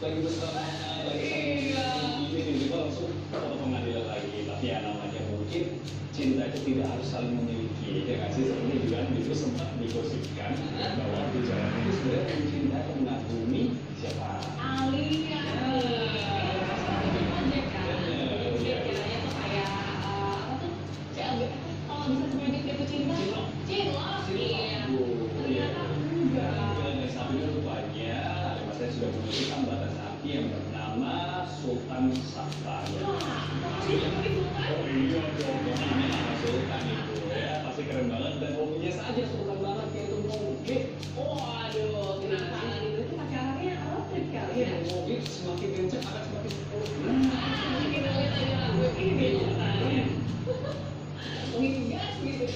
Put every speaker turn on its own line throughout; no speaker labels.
lagi bersama, lagi ini kita langsung ke pengadilan lagi. Tapi ya namanya mungkin cinta itu tidak harus saling memiliki, ya nggak sih? Sebenarnya juga dulu sempat digosipkan bahwa di jalan itu sebenarnya mencintai atau mengagumi siapa?
Alia. Kalau bisa sebanyak jatuh cinta, cilok. Iya. Ternyata enggak.
Tapi kan rupanya saya sudah memiliki batas api yang bernama Sultan Sabta.
Wah, jadi Sultan?
Oh iya dong, namanya nama Sultan itu ya, pasti keren banget dan hobinya saja Sultan banget yaitu ngogek.
Waduh, kenapa itu pacarannya romantis kali ya?
Ngogek semakin kencang akan semakin sepuluh.
Kita lihat aja lagu ini ceritanya. Ngegas gitu.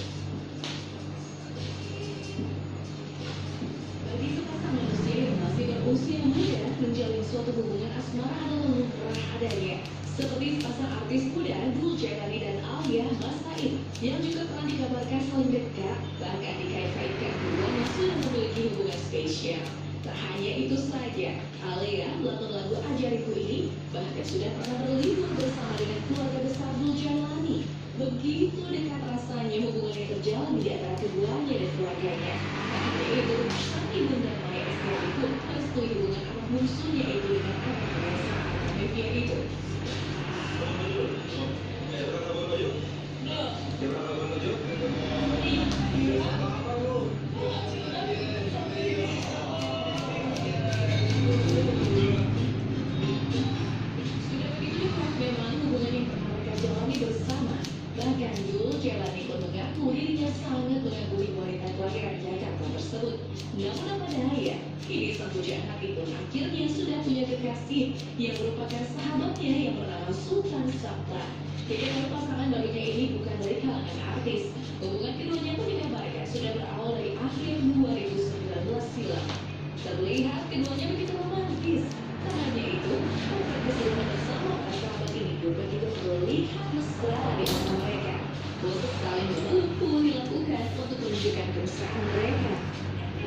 Bagi sepasang manusia yang masih berusia muda, menjalin suatu hubungan asmara adalah lumrah adanya. Seperti sepasang artis muda Dul Jailani dan Alia Mas Said yang juga pernah dikabarkan saling dekat, bahkan dikait-kaitkan keduanya sudah memiliki hubungan spesial. Tak hanya itu saja, Alia melalui lagu Ajariku ini bahkan sudah pernah berlibur bersama dengan keluarga besar Dul Jailani. Begitu dekat rasanya hubungan yang terjalin di antara keduanya dan keluarganya. Tak hanya itu, sang ibunda Maya Estianty pun merestui hubungan anak bungsunya itu dengan anak Vanessa Anamevia itu. Sudah begitu dekat memang hubungan yang pernah mereka jalani bersama. Bahkan Dul Jailani pun mengaku dirinya sangat mengagumi wanita kelahiran Jakarta tersebut. Namun apa daya, kini sang pujaan hati pun akhirnya sudah punya kekasih yang merupakan sahabatnya yang bernama Sultan Sabta. Jadi pasangan barunya ini bukan dari kalangan artis. Hubungan keduanya pun dikabarkan sudah berawal dari akhir 2019 silam. Terlihat keduanya begitu romantis. Tak hanya itu, potret keseluruhan bersama para sahabat ini juga begitu terlihat mesra di antara mereka. Untuk saling meluk dilakukan untuk menunjukkan kemesraan mereka.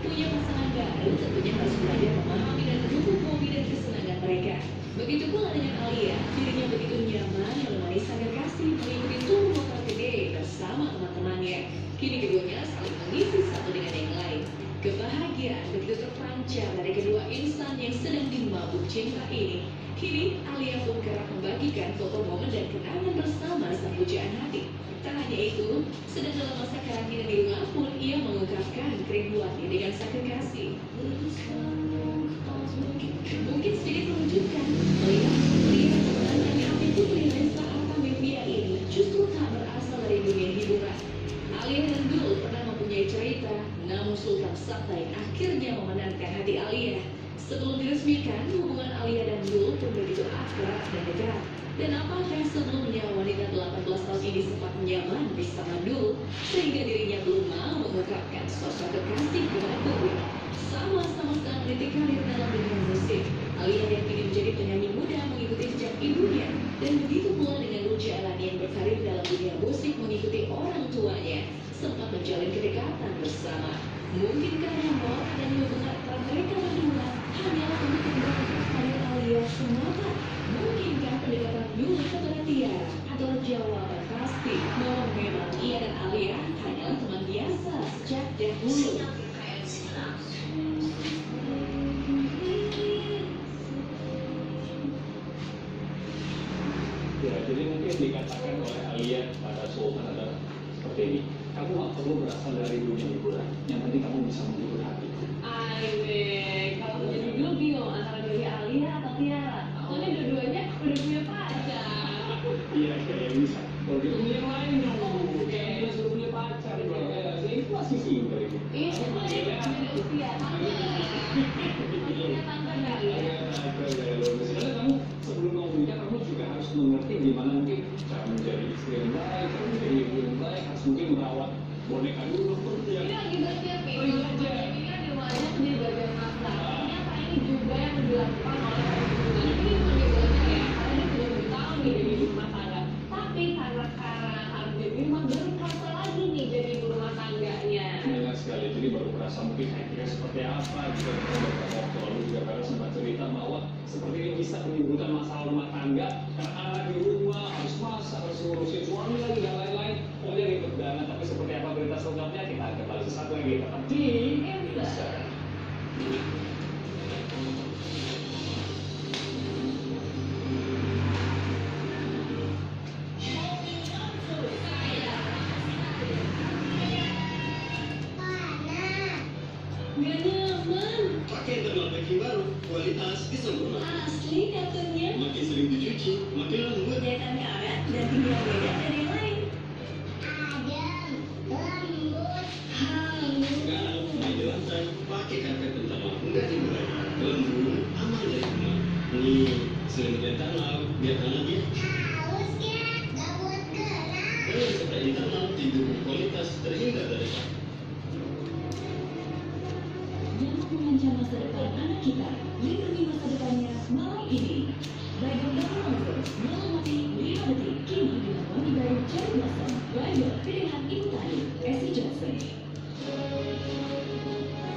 Punya pasangan baru tentunya harus belajar memahami dan mendukung hobi dan kesenangan mereka. Begitu pula dengan Alia, dirinya begitu nyaman menemani sang kekasih mengikuti tur motor gede bersama teman-temannya. Kini keduanya saling mengisi satu dengan yang lain. Kebahagiaan begitu terpancar dari kedua insan yang sedang dimabuk cinta ini. Kini Alia pun kerap membagikan foto momen dan kenangan bersama sang pujaan hati. Tak hanya itu, sedang dalam masa karantina di rumah pun ia mengungkapkan kerinduannya dengan sang kekasih. Mungkin sedikit mengejutkan melihat pria sebenarnya di hati putri Reza Artamevia ini justru tak berasal dari dunia hiburan. Alia dan Dul pernah mempunyai cerita, namun Sultan Sabta yang akhirnya memenangkan hati Alia. Sebelum diresmikan, hubungan Alia dan Dul pun begitu akrab dan dekat. Dan apakah sebelumnya wanita 18 tahun ini sempat nyaman bersama Dul, sehingga dirinya belum mau mengungkapkan sosok kekasih kepada publik. Sama-sama sedang meniti karir dalam dunia musik. Alia yang kini menjadi penyanyi muda mengikuti jejak ibunya, dan begitu pula dengan Dul Jailani yang berkarir dalam dunia musik mengikuti orang tuanya, sempat menjalin kedekatan bersama. Mungkinkah rumor dan hubungan antara mereka berdua hanyalah untuk memperbaiki karir Alia semata? Mungkinkah pendekatan Dul kepada Tiara adalah jawaban pasti bahwa memang ia dan Alia hanyalah teman biasa sejak dahulu?
Ya, jadi mungkin dikatakan oleh Alia pada Sultan adalah seperti ini. Kamu nggak perlu berasal dari dunia hiburan, yang penting kamu bisa menghibur hatiku.
Aiyeh, kalau menjadi dulu bingung antara dari Alia atau Tiara. Soalnya dua-duanya udah punya pacar.
Iya, kayak bisa. Kalau gitu yang lain dong. Kayak dia sudah punya pacar, itu masih simpel ini.
Iya, cuma dia beda usia, tante. Maksudnya tante kali ya.
Sebenarnya kamu sebelum kamu menikah kamu juga harus mengerti gimana mungkin cara menjadi istri yang baik, cara menjadi ibu yang baik, harus mungkin merawat boneka dulu.
Ini lagi belajar nih. Ini kan di rumahnya sendiri belajar masak. Ternyata ini juga yang dilakukan oleh
seperti ini bisa menimbulkan masalah rumah tangga karena anak di rumah harus masak, harus ngurusin suami lagi dan lain-lain. Pokoknya ribet banget. Tapi seperti apa berita selengkapnya kita akan bahas satu lagi tetap di Insider.
Nggak nyaman.
Pakai internal packing baru, kualitas sempurna.
Asli katanya.
Makin sering dicuci, makin lembut.
Kelihatannya awet dan tinggal beda dari yang lain. Halus.
Sekarang main di lantai, pakai karpet pertama, enggak dimulai. Lembut, aman dari rumah. Nih, selimut internal, biar hangat ya. Seperti internal, tidur berkualitas, terhindar dari sakit.
Jangan mengancam masa depan anak kita. Lindungi masa depannya malam ini. Bagel Double Monsters, malam mati 5 detik. Kini dengan wangi baru Cherry Blossom. Bagel pilihan ibu tani, Essie Johnson.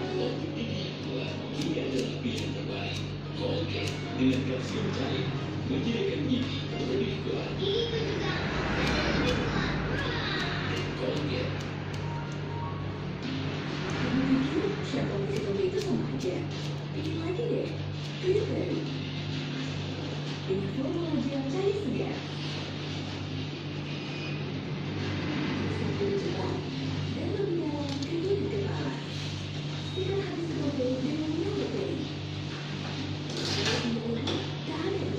Untuk gigi tua, ini adalah pilihan terbaik. Colgate dengan kalsium cair menjadikan gigi lebih kuat. Colgate.
Kamu pikir shampoo itu sama aja? Pikir lagi deh. Clearberry. Dengan formula gel cair segar.